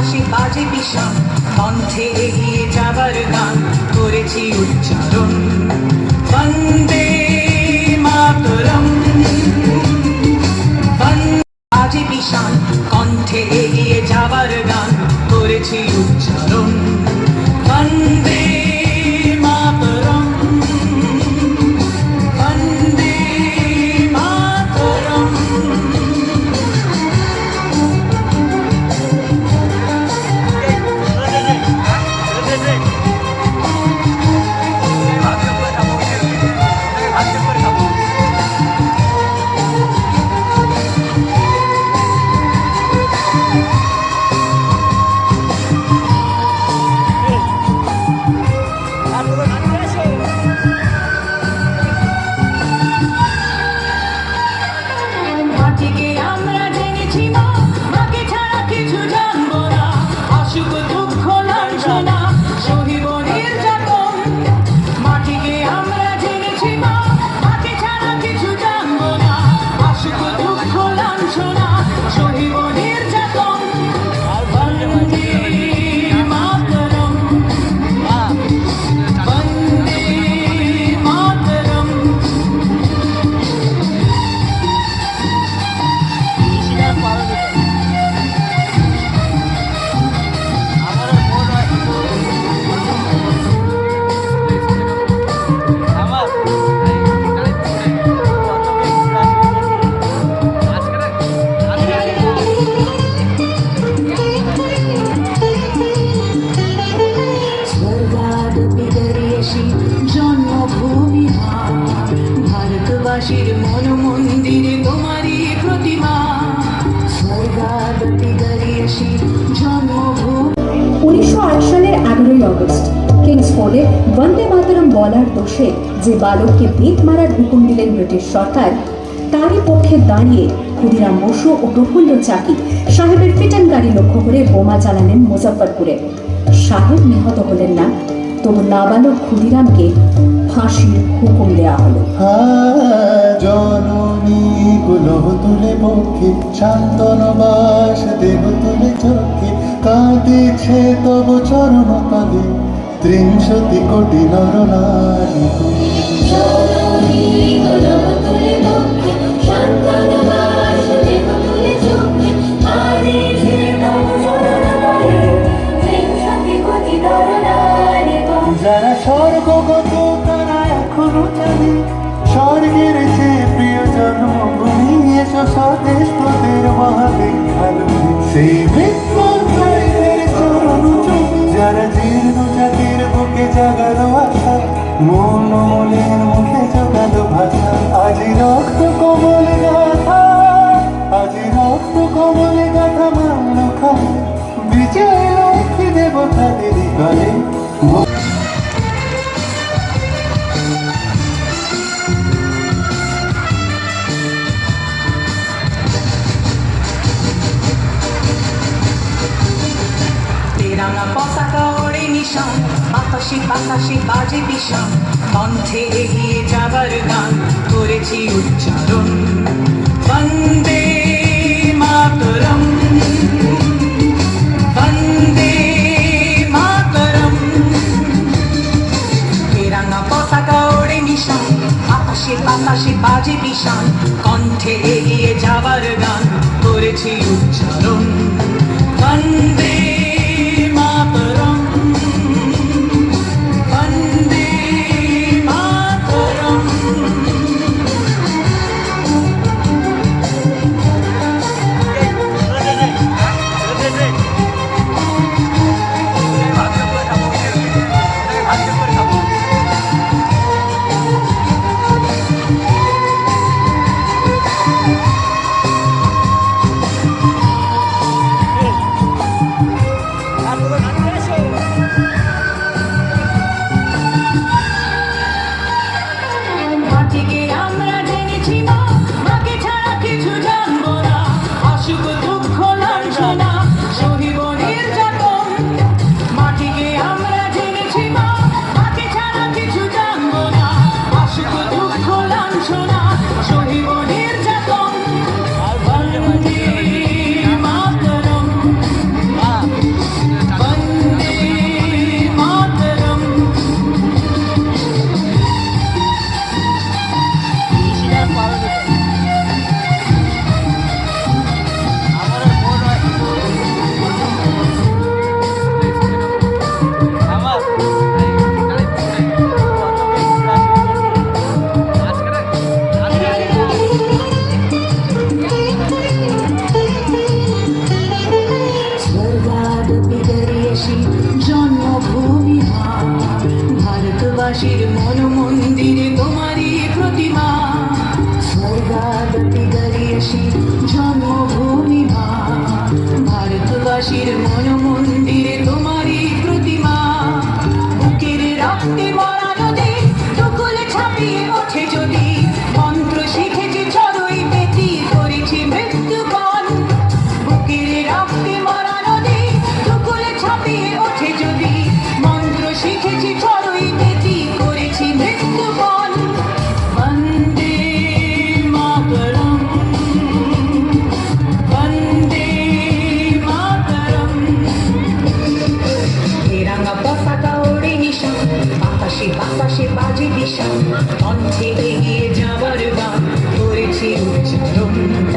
পাশাপাশি বাজে বিষাণ, কণ্ঠে এগিয়ে যাবার গান করেছি উচ্চারণ। বন্দে মাতরম। বাজে বিষাণ, কণ্ঠে এগিয়ে যাবার গান করেছি উচ্চারণ। বন্দে মাতরম। বন্দে মাতরম। মাটিকে আমরা জেনেছি মা, মাকে ছাড়া কিছু জানবো না। অসুখ দুঃখ লাঞ্ছনা সহিব নির্যাতন। মাটিকে আমরা জেনেছি মা, মাকে ছাড়া কিছু জানবো না। অসুখ দুঃখ লাঞ্ছনা সহিব নির্যাতন। বন্দে মাতরম। বন্দে মাতরম। জন্মভূমি ভারতবাসীর মন মন্দিরে তোমারই প্রতিমা। স্বর্গাগতি গরিয়সী জন্মভূমি। 1908 সালের 11ই অগস্ট কিংসফোর্ডে বন্দে মাতরম বলার দোষে যে বালককে বেত মারার হুকুম দিলেন ব্রিটিশ সরকার, তারই পক্ষে দাঁড়িয়ে ক্ষুদিরাম বসু ও প্রফুল্ল চাকি সাহেবের ফিটন গাড়ি লক্ষ্য করে বোমা চালালেন মুজফ্ফরপুরে। সাহেব নিহত হলেন না, তবু নাবালক ক্ষুদিরামকে ফাঁসির হুকুম দেওয়া হলো। জননী কুলহ তুলে পক্ষে শান্তনবাস দেহ তুলে চোখে কাঁদিছে তব চরণ তলে ৩০ কোটি নর নারী। যারা স্বর্গগত তারা এখনো জানে স্বর্গের চেয়ে প্রিয় জন্মভূমি। এসো স্বদেশ তোদের মহাবিখ্যাত সেই বিপ্লবীদের চরণ চুমি। যারা জীর্ণ জাতির বুকে জাগালো আশা, মন মনের মুখে জোগালো ভাষা। আজি রক্ত কমলে গাথা, আজি রক্ত কমলে গাথা মান্য খায় বিজয় লক্ষ্মী দেবতাদের গলে। তেরাঙ্গা পতাকা ওড়ে নিশান, আকাশে বাতাসে বাজে বিষাণ, কণ্ঠে এগিয়ে যাবার গান করেছি উচ্চারণ। বন্দে মাতরম। বন্দে মাতরম। তেরাঙ্গা পতাকা ওড়ে নিশান, আকাশে বাতাসে বাজে বিষাণ, কণ্ঠে এগিয়ে যাবার গান করেছি উচ্চারণ। বন্দে মাতরম। বন্দে মাতরম। পতাকা ওড়ে নিশান বাতাসে বাতাসে বাজে বিশান কণ্ঠে এগিয়ে যাবার গান করেছি উচ্চারণ